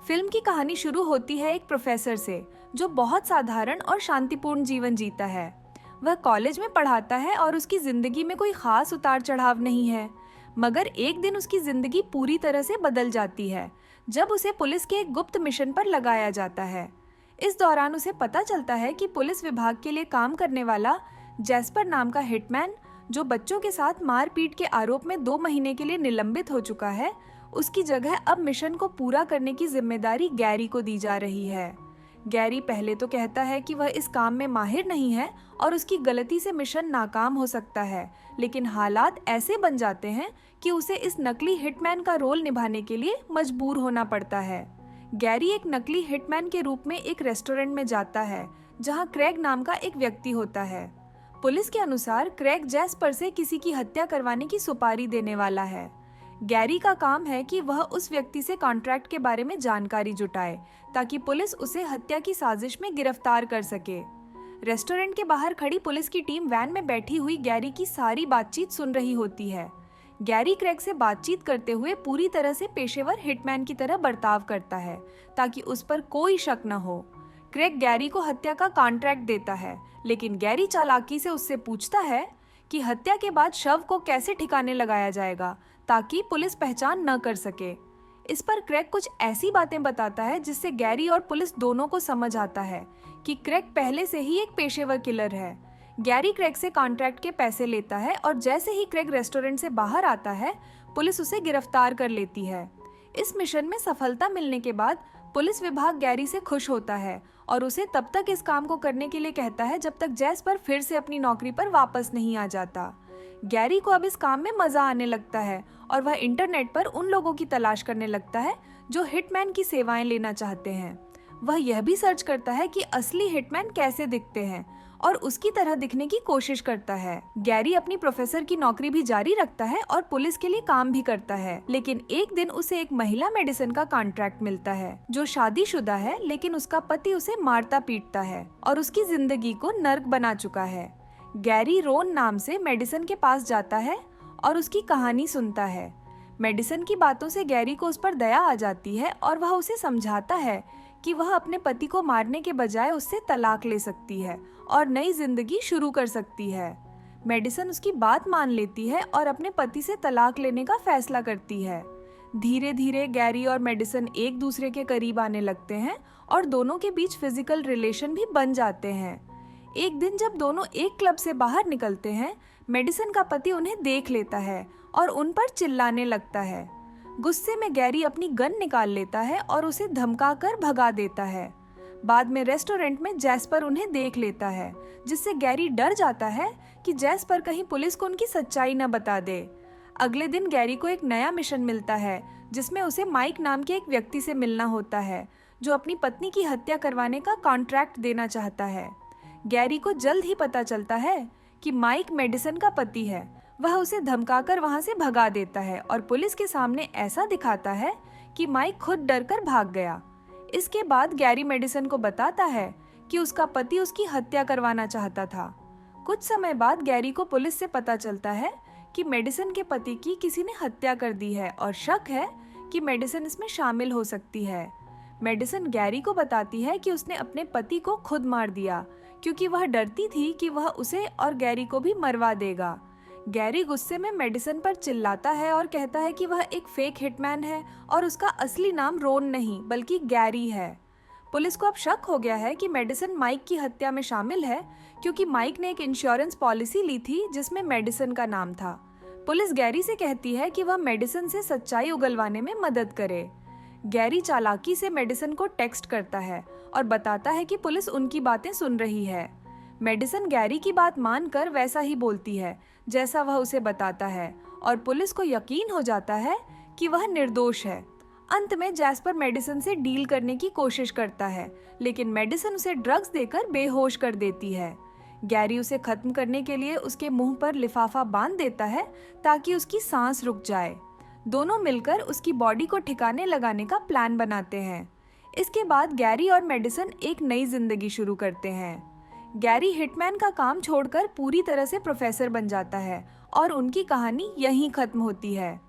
Film की कहानी शुरू होती है एक प्रोफेसर से जो बहुत साधारण और शांतिपूर्ण जीवन जीता है। वह कॉलेज में पढ़ाता है और उसकी जिंदगी में कोई खास उतार चढ़ाव नहीं है। मगर एक दिन उसकी जिंदगी पूरी तरह से बदल जाती है जब उसे पुलिस के एक गुप्त मिशन पर लगाया जाता है। इस दौरान उसे पता चलता है कि पुलिस विभाग के लिए काम करने वाला जैस्पर नाम का हिटमैन, जो बच्चों के साथ मारपीट के आरोप में 2 महीने के लिए निलंबित हो चुका है, उसकी जगह अब मिशन को पूरा करने की जिम्मेदारी गैरी को दी जा रही है। गैरी पहले तो कहता है कि वह इस काम में माहिर नहीं है और उसकी गलती से मिशन नाकाम हो सकता है, लेकिन हालात ऐसे बन जाते हैं कि उसे इस नकली हिटमैन का रोल निभाने के लिए मजबूर होना पड़ता है। गैरी एक नकली हिटमैन के रूप में एक रेस्टोरेंट में जाता है जहां क्रेग नाम का एक व्यक्ति होता है। पुलिस के अनुसार क्रेग जैस्पर से किसी की हत्या करवाने की सुपारी देने वाला है। गैरी का काम है कि वह उस व्यक्ति से कॉन्ट्रैक्ट के बारे में जानकारी जुटाए ताकि पुलिस उसे हत्या की साजिश में गिरफ्तार कर सके। रेस्टोरेंट के बाहर खड़ी पुलिस की टीम वैन में बैठी हुई गैरी की सारी बातचीत सुन रही होती है। गैरी क्रेग से बातचीत करते हुए पूरी तरह से पेशेवर हिटमैन की तरह बर्ताव करता है ताकि उस पर कोई शक न हो। क्रेग गैरी को हत्या का कॉन्ट्रैक्ट देता है, लेकिन गैरी चालाकी से उससे पूछता है कि हत्या के बाद शव को कैसे ठिकाने लगाया जाएगा ताकि पुलिस पहचान न कर सके। इस पर क्रेग कुछ ऐसी बातें बताता है जिससे गैरी और पुलिस दोनों को समझ आता है कि क्रेग पहले से ही एक पेशेवर किलर है। गैरी क्रेग से कॉन्ट्रैक्ट के पैसे लेता है और जैसे ही क्रेग रेस्टोरेंट से बाहर आता है, पुलिस उसे गिरफ्तार कर लेती है। इस मिशन में सफलता मिलने के बाद पुलिस विभाग गैरी से खुश होता है और उसे तब तक इस काम को करने के लिए कहता है जब तक जैस्पर फिर से अपनी नौकरी पर वापस नहीं आ जाता। गैरी को अब इस काम में मजा आने लगता है और वह इंटरनेट पर उन लोगों की तलाश करने लगता है जो हिटमैन की सेवाएं लेना चाहते हैं। वह यह भी सर्च करता है कि असली हिटमैन कैसे दिखते हैं और उसकी तरह दिखने की कोशिश करता है। गैरी अपनी प्रोफेसर की नौकरी भी जारी रखता है और पुलिस के लिए काम भी करता है, लेकिन एक दिन उसे एक महिला मेडिसिन का कॉन्ट्रैक्ट मिलता है जो शादीशुदा है, लेकिन उसका पति उसे मारता पीटता है और उसकी जिंदगी को नर्क बना चुका है। गैरी रोन नाम से मेडिसिन के पास जाता है और उसकी कहानी सुनता है। मेडिसिन की बातों से गैरी को उस पर दया आ जाती है और वह उसे समझाता है कि वह अपने पति को मारने के बजाय उससे तलाक ले सकती है और नई जिंदगी शुरू कर सकती है। मेडिसिन उसकी बात मान लेती है और अपने पति से तलाक लेने का फैसला करती है। धीरे धीरे गैरी और मेडिसिन एक दूसरे के करीब आने लगते हैं और दोनों के बीच फिजिकल रिलेशन भी बन जाते हैं। एक दिन जब दोनों एक क्लब से बाहर निकलते हैं, मेडिसिन का पति उन्हें देख लेता है और उन पर चिल्लाने लगता है। गुस्से में गैरी अपनी गन निकाल लेता है और उसे धमकाकर भगा देता है। बाद में रेस्टोरेंट में जैस्पर उन्हें देख लेता है, जिससे गैरी डर जाता है कि जैस्पर कहीं पुलिस को उनकी सच्चाई न बता दे। अगले दिन गैरी को एक नया मिशन मिलता है जिसमें उसे माइक नाम के एक व्यक्ति से मिलना होता है जो अपनी पत्नी की हत्या करवाने का कॉन्ट्रैक्ट देना चाहता है। गैरी को जल्द ही पता चलता है कि माइक मेडिसिन का पति है। वह उसे धमकाकर वहां से भगा देता है और पुलिस के सामने ऐसा दिखाता है कि माइक खुद डरकर भाग गया। इसके बाद गैरी मेडिसिन को बताता है कि उसका पति उसकी हत्या करवाना चाहता था। कुछ समय बाद गैरी को पुलिस से पता चलता है कि मेडिसिन के पति की किसी ने हत्या कर दी है और शक है कि मेडिसिन इसमें शामिल हो सकती है। मेडिसिन गैरी को बताती है कि उसने अपने पति को खुद मार दिया क्योंकि वह डरती थी कि वह उसे और गैरी को भी मरवा देगा। गैरी गुस्से में मेडिसिन पर चिल्लाता है और कहता है कि वह एक फेक हिटमैन है और उसका असली नाम रोन नहीं बल्कि गैरी है। पुलिस को अब शक हो गया है कि मेडिसिन माइक की हत्या में शामिल है क्योंकि माइक ने एक इंश्योरेंस पॉलिसी ली थी जिसमें मेडिसिन का नाम था। पुलिस गैरी से कहती है कि वह मेडिसिन से सच्चाई उगलवाने में मदद करे। गैरी चालाकी से मेडिसिन को टेक्स्ट करता है और बताता है कि पुलिस उनकी बातें सुन रही है। मेडिसिन गैरी की बात मानकर वैसा ही बोलती है जैसा वह उसे बताता है और पुलिस को यकीन हो जाता है कि वह निर्दोष है। अंत में जैस्पर मेडिसिन से डील करने की कोशिश करता है, लेकिन मेडिसिन उसे ड्रग्स देकर बेहोश कर देती है। गैरी उसे खत्म करने के लिए उसके मुंह पर लिफाफा बांध देता है ताकि उसकी सांस रुक जाए। दोनों मिलकर उसकी बॉडी को ठिकाने लगाने का प्लान बनाते हैं। इसके बाद गैरी और मेडिसिन एक नई जिंदगी शुरू करते हैं। गैरी हिटमैन का काम छोड़कर पूरी तरह से प्रोफेसर बन जाता है और उनकी कहानी यहीं खत्म होती है।